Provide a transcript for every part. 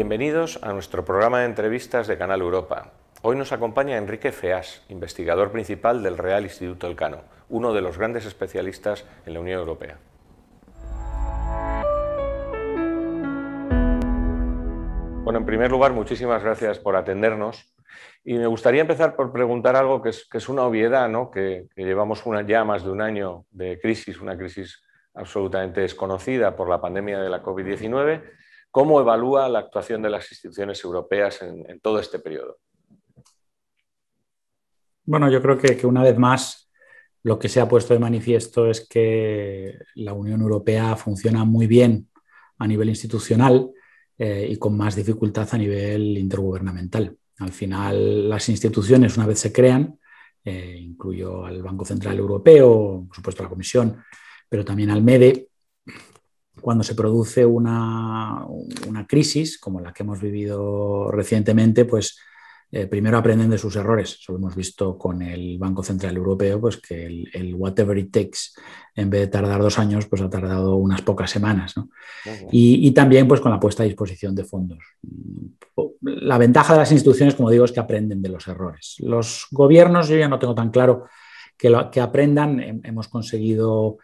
Bienvenidos a nuestro programa de entrevistas de Canal Europa. Hoy nos acompaña Enrique Feas, investigador principal del Real Instituto Elcano, uno de los grandes especialistas en la Unión Europea. Bueno, en primer lugar, muchísimas gracias por atendernos. Y me gustaría empezar por preguntar algo que es una obviedad, ¿no? Que llevamos ya más de un año de crisis, una crisis absolutamente desconocida por la pandemia de la COVID-19. ¿Cómo evalúa la actuación de las instituciones europeas en todo este periodo? Bueno, yo creo que una vez más lo que se ha puesto de manifiesto es que la Unión Europea funciona muy bien a nivel institucional y con más dificultad a nivel intergubernamental. Al final, las instituciones, una vez se crean, incluyo al Banco Central Europeo, por supuesto a la Comisión, pero también al MEDE, cuando se produce una crisis como la que hemos vivido recientemente, pues primero aprenden de sus errores. Eso lo hemos visto con el Banco Central Europeo, pues que el whatever it takes, en vez de tardar 2 años, pues ha tardado unas pocas semanas, ¿no? Y también pues con la puesta a disposición de fondos. La ventaja de las instituciones, como digo, es que aprenden de los errores. Los gobiernos, yo ya no tengo tan claro que aprendan. Hemos conseguido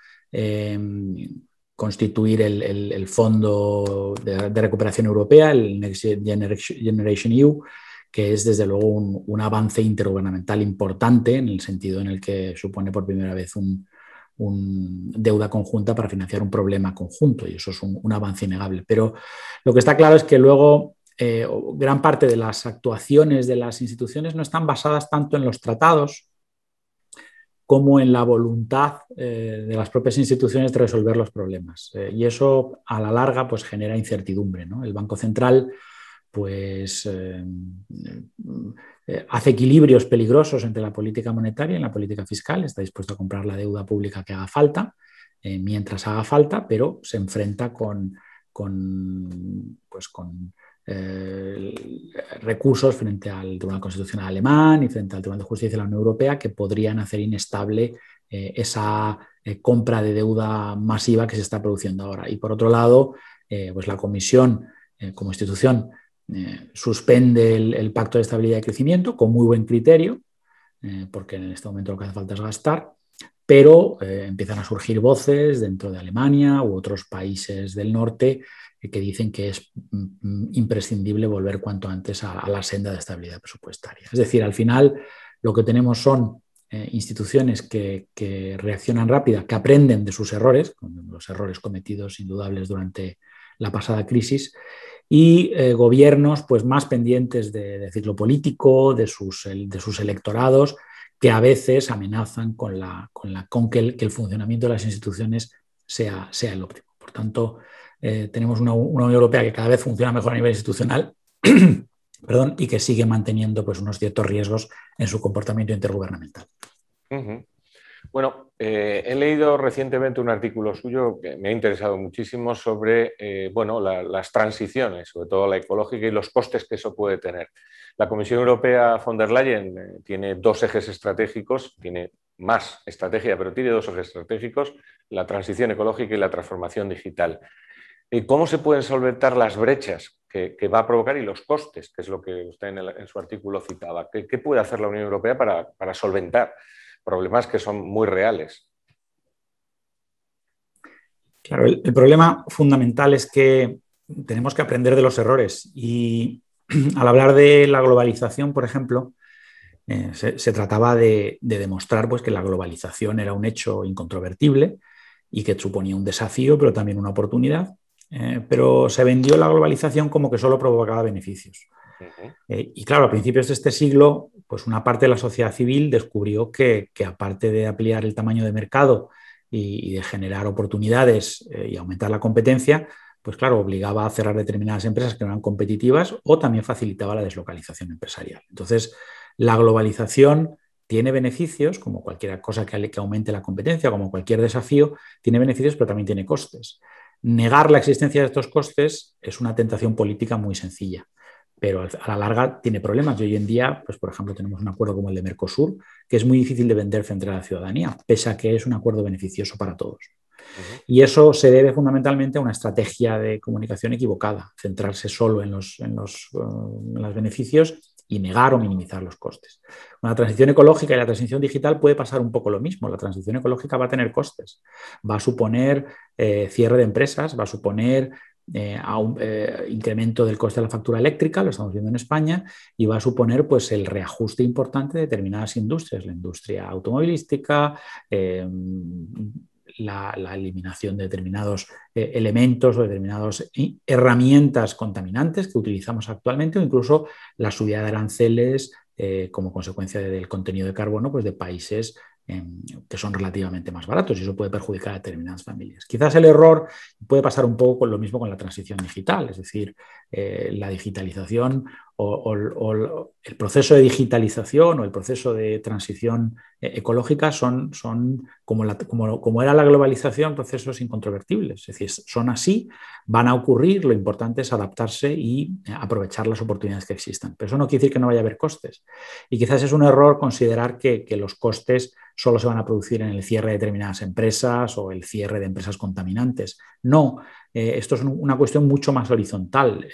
constituir el Fondo de Recuperación Europea, el Next Generation EU, que es desde luego un avance intergubernamental importante en el sentido en el que supone por primera vez un deuda conjunta para financiar un problema conjunto, y eso es un avance innegable. Pero lo que está claro es que luego gran parte de las actuaciones de las instituciones no están basadas tanto en los tratados como en la voluntad de las propias instituciones de resolver los problemas. Y eso a la larga pues genera incertidumbre, ¿no? El Banco Central pues hace equilibrios peligrosos entre la política monetaria y la política fiscal, está dispuesto a comprar la deuda pública que haga falta, mientras haga falta, pero se enfrenta con recursos frente al Tribunal Constitucional alemán y frente al Tribunal de Justicia de la Unión Europea que podrían hacer inestable esa compra de deuda masiva que se está produciendo ahora. Y por otro lado, pues la Comisión como institución suspende el Pacto de Estabilidad y Crecimiento con muy buen criterio, porque en este momento lo que hace falta es gastar, pero empiezan a surgir voces dentro de Alemania u otros países del norte que dicen que es imprescindible volver cuanto antes a la senda de estabilidad presupuestaria. Es decir, al final lo que tenemos son instituciones que reaccionan rápida, que aprenden de sus errores, los errores cometidos indudables durante la pasada crisis, y gobiernos pues, más pendientes de ciclo político, de sus electorados, que a veces amenazan con que el funcionamiento de las instituciones sea el óptimo. Por tanto, tenemos una Unión Europea que cada vez funciona mejor a nivel institucional perdón, y que sigue manteniendo pues, unos ciertos riesgos en su comportamiento intergubernamental. Bueno, he leído recientemente un artículo suyo que me ha interesado muchísimo sobre las transiciones, sobre todo la ecológica y los costes que eso puede tener. La Comisión Europea von der Leyen tiene 2 ejes estratégicos, tiene más estrategia, pero tiene 2 ejes estratégicos, la transición ecológica y la transformación digital. ¿Cómo se pueden solventar las brechas que va a provocar y los costes, que es lo que usted en su artículo citaba? ¿Qué puede hacer la Unión Europea para solventar problemas que son muy reales? Claro, el problema fundamental es que tenemos que aprender de los errores y al hablar de la globalización, por ejemplo, se trataba de demostrar pues, que la globalización era un hecho incontrovertible y que suponía un desafío, pero también una oportunidad. Pero se vendió la globalización como que solo provocaba beneficios. Y claro, a principios de este siglo, pues una parte de la sociedad civil descubrió que aparte de ampliar el tamaño de mercado y de generar oportunidades y aumentar la competencia, pues claro, obligaba a cerrar determinadas empresas que no eran competitivas o también facilitaba la deslocalización empresarial. Entonces, la globalización tiene beneficios, como cualquier cosa que aumente la competencia, como cualquier desafío, tiene beneficios, pero también tiene costes. Negar la existencia de estos costes es una tentación política muy sencilla, pero a la larga tiene problemas. Y hoy en día, pues, por ejemplo, tenemos un acuerdo como el de Mercosur, que es muy difícil de vender frente a la ciudadanía, pese a que es un acuerdo beneficioso para todos. Ujú. Y eso se debe fundamentalmente a una estrategia de comunicación equivocada, centrarse solo en los beneficios y negar o minimizar los costes. Con la transición ecológica y la transición digital puede pasar un poco lo mismo. La transición ecológica va a tener costes, va a suponer cierre de empresas, va a suponer incremento del coste de la factura eléctrica, lo estamos viendo en España, y va a suponer pues, el reajuste importante de determinadas industrias, la industria automovilística, la eliminación de determinados elementos o determinadas herramientas contaminantes que utilizamos actualmente, o incluso la subida de aranceles como consecuencia del contenido de carbono pues, de países que son relativamente más baratos, y eso puede perjudicar a determinadas familias. Quizás el error puede pasar un poco con lo mismo con la transición digital, es decir, la digitalización o el proceso de digitalización o el proceso de transición ecológica son como era la globalización, procesos incontrovertibles, es decir, son así, van a ocurrir, lo importante es adaptarse y aprovechar las oportunidades que existan. Pero eso no quiere decir que no vaya a haber costes, y quizás es un error considerar que los costes solo se van a producir en el cierre de determinadas empresas o el cierre de empresas contaminantes. No, esto es una cuestión mucho más horizontal.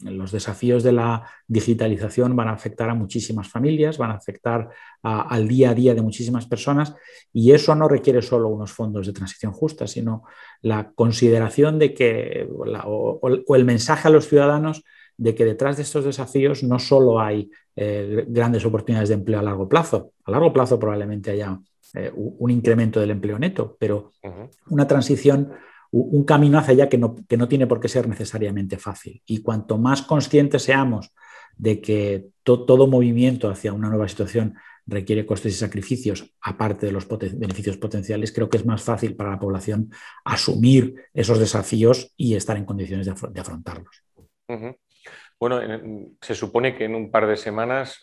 Los desafíos de la digitalización van a afectar a muchísimas familias, van a afectar al día a día de muchísimas personas, y eso no requiere solo unos fondos de transición justa, sino la consideración de que, o el mensaje a los ciudadanos de que detrás de estos desafíos no solo hay grandes oportunidades de empleo a largo plazo. A largo plazo probablemente haya un incremento del empleo neto, pero una transición, un camino hacia allá que no tiene por qué ser necesariamente fácil. Y cuanto más conscientes seamos de que todo movimiento hacia una nueva situación requiere costes y sacrificios, aparte de los beneficios potenciales, creo que es más fácil para la población asumir esos desafíos y estar en condiciones de afrontarlos. Uh-huh. Bueno, se supone que en un par de semanas,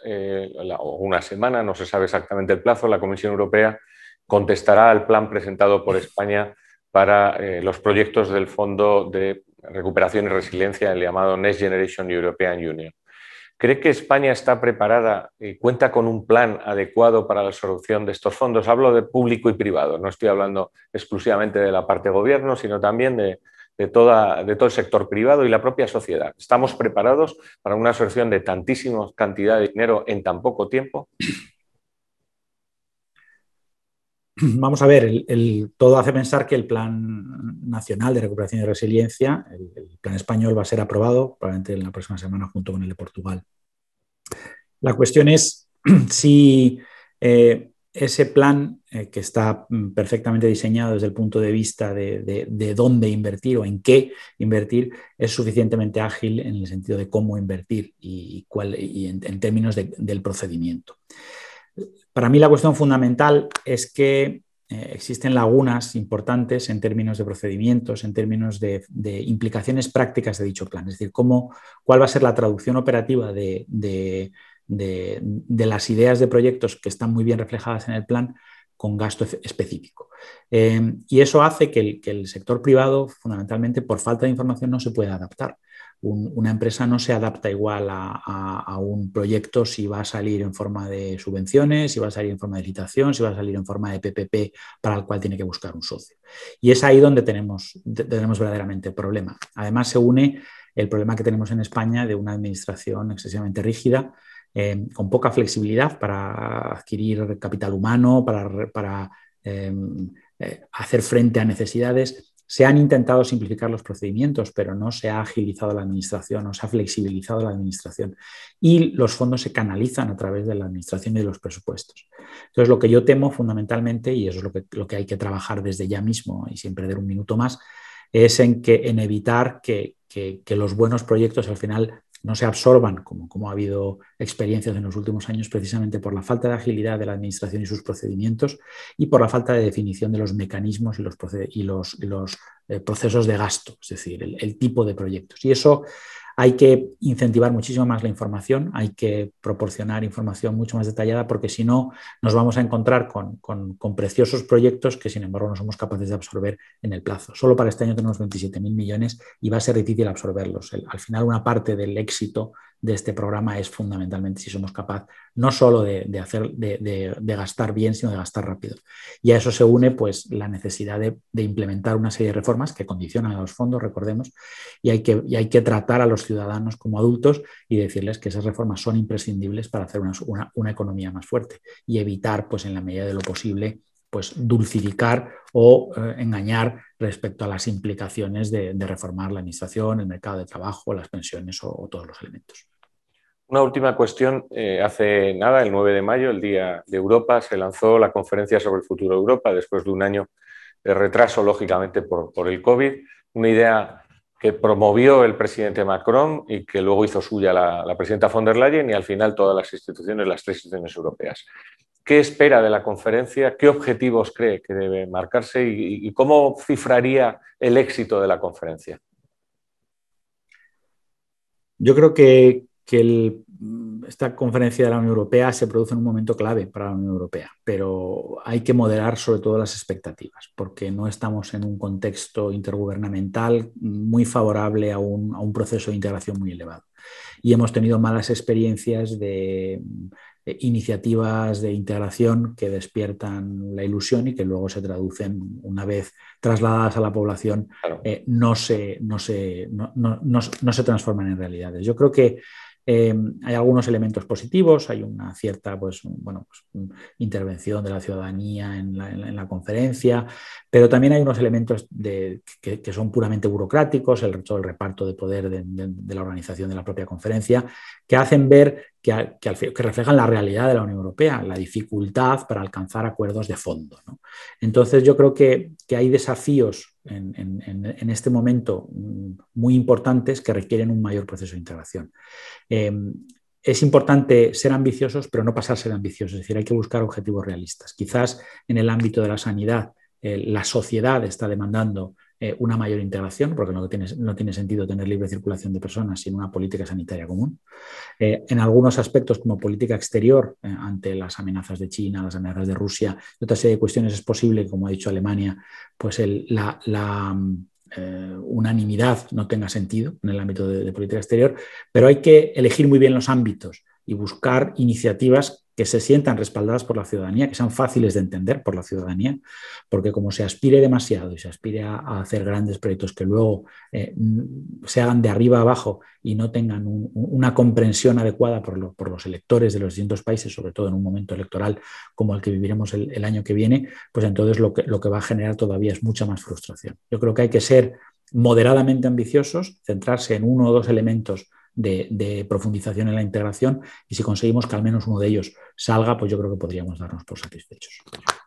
o una semana, no se sabe exactamente el plazo, la Comisión Europea contestará al plan presentado por España para los proyectos del Fondo de Recuperación y Resiliencia, el llamado Next Generation European Union. ¿Cree que España está preparada y cuenta con un plan adecuado para la absorción de estos fondos? Hablo de público y privado, no estoy hablando exclusivamente de la parte gobierno, sino también de todo el sector privado y la propia sociedad. ¿Estamos preparados para una absorción de tantísima cantidad de dinero en tan poco tiempo? Vamos a ver, todo hace pensar que el Plan Nacional de Recuperación y Resiliencia, el plan español, va a ser aprobado probablemente en la próxima semana junto con el de Portugal. La cuestión es si ese plan, que está perfectamente diseñado desde el punto de vista de dónde invertir o en qué invertir, es suficientemente ágil en el sentido de cómo invertir y en términos del procedimiento. Para mí la cuestión fundamental es que existen lagunas importantes en términos de procedimientos, en términos de implicaciones prácticas de dicho plan. Es decir, cuál va a ser la traducción operativa de las ideas de proyectos que están muy bien reflejadas en el plan con gasto específico. Y eso hace que el sector privado, fundamentalmente por falta de información, no se pueda adaptar. Una empresa no se adapta igual a un proyecto si va a salir en forma de subvenciones, si va a salir en forma de licitación, si va a salir en forma de PPP para el cual tiene que buscar un socio. Y es ahí donde tenemos verdaderamente el problema. Además, se une el problema que tenemos en España de una administración excesivamente rígida, con poca flexibilidad para adquirir capital humano, para hacer frente a necesidades. Se han intentado simplificar los procedimientos, pero no se ha agilizado la administración, no se ha flexibilizado la administración, y los fondos se canalizan a través de la administración y de los presupuestos. Entonces, lo que yo temo fundamentalmente, y eso es lo que hay que trabajar desde ya mismo y sin perder un minuto más, es en evitar que los buenos proyectos al final no se absorban, como ha habido experiencias en los últimos años, precisamente por la falta de agilidad de la administración y sus procedimientos, y por la falta de definición de los mecanismos y los procesos de gasto, es decir, el tipo de proyectos. Y eso hay que incentivar muchísimo más la información, hay que proporcionar información mucho más detallada, porque si no nos vamos a encontrar con preciosos proyectos que sin embargo no somos capaces de absorber en el plazo. Solo para este año tenemos 27.000 millones y va a ser difícil absorberlos. Al final, una parte del éxito de este programa es fundamentalmente si somos capaces no solo de gastar bien, sino de gastar rápido. Y a eso se une pues, la necesidad de implementar una serie de reformas que condicionan a los fondos, recordemos, y hay que tratar a los ciudadanos como adultos y decirles que esas reformas son imprescindibles para hacer una economía más fuerte y evitar, pues, en la medida de lo posible, pues, dulcificar o engañar respecto a las implicaciones de reformar la administración, el mercado de trabajo, las pensiones o todos los elementos. Una última cuestión. Hace nada, el 9 de mayo, el Día de Europa, se lanzó la conferencia sobre el futuro de Europa, después de un año de retraso, lógicamente, por el COVID. Una idea que promovió el presidente Macron y que luego hizo suya la presidenta von der Leyen y al final todas las instituciones, las 3 instituciones europeas. ¿Qué espera de la conferencia? ¿Qué objetivos cree que debe marcarse? ¿Y cómo cifraría el éxito de la conferencia? Yo creo que esta conferencia de la Unión Europea se produce en un momento clave para la Unión Europea, pero hay que moderar sobre todo las expectativas, porque no estamos en un contexto intergubernamental muy favorable a un proceso de integración muy elevado. Y hemos tenido malas experiencias de iniciativas de integración que despiertan la ilusión y que luego se traducen, una vez trasladadas a la población, Claro. no se transforman en realidades. Yo creo que hay algunos elementos positivos, hay una cierta intervención de la ciudadanía en la conferencia, pero también hay unos elementos que son puramente burocráticos, todo el reparto de poder de la organización de la propia conferencia, que hacen ver que reflejan la realidad de la Unión Europea, la dificultad para alcanzar acuerdos de fondo, ¿no? Entonces yo creo que hay desafíos en este momento muy importantes que requieren un mayor proceso de integración. Es importante ser ambiciosos, pero no pasarse de ambiciosos, es decir, hay que buscar objetivos realistas. Quizás en el ámbito de la sanidad la sociedad está demandando una mayor integración, porque no tiene sentido tener libre circulación de personas sin una política sanitaria común. En algunos aspectos, como política exterior, ante las amenazas de China, las amenazas de Rusia y otra serie de cuestiones, es posible, como ha dicho Alemania, pues la unanimidad no tenga sentido en el ámbito de política exterior, pero hay que elegir muy bien los ámbitos y buscar iniciativas que se sientan respaldadas por la ciudadanía, que sean fáciles de entender por la ciudadanía, porque como se aspire demasiado y se aspire a hacer grandes proyectos que luego se hagan de arriba a abajo y no tengan una comprensión adecuada por los electores de los distintos países, sobre todo en un momento electoral como el que viviremos el año que viene, pues entonces lo que va a generar todavía es mucha más frustración. Yo creo que hay que ser moderadamente ambiciosos, centrarse en uno o dos elementos de profundización en la integración, y si conseguimos que al menos uno de ellos salga, pues yo creo que podríamos darnos por satisfechos.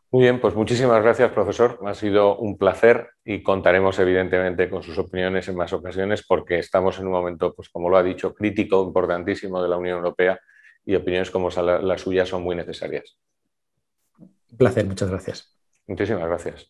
Muy bien, pues muchísimas gracias, profesor. Ha sido un placer y contaremos evidentemente con sus opiniones en más ocasiones, porque estamos en un momento, pues como lo ha dicho, crítico, importantísimo de la Unión Europea, y opiniones como la suya son muy necesarias. Un placer, muchas gracias. Muchísimas gracias.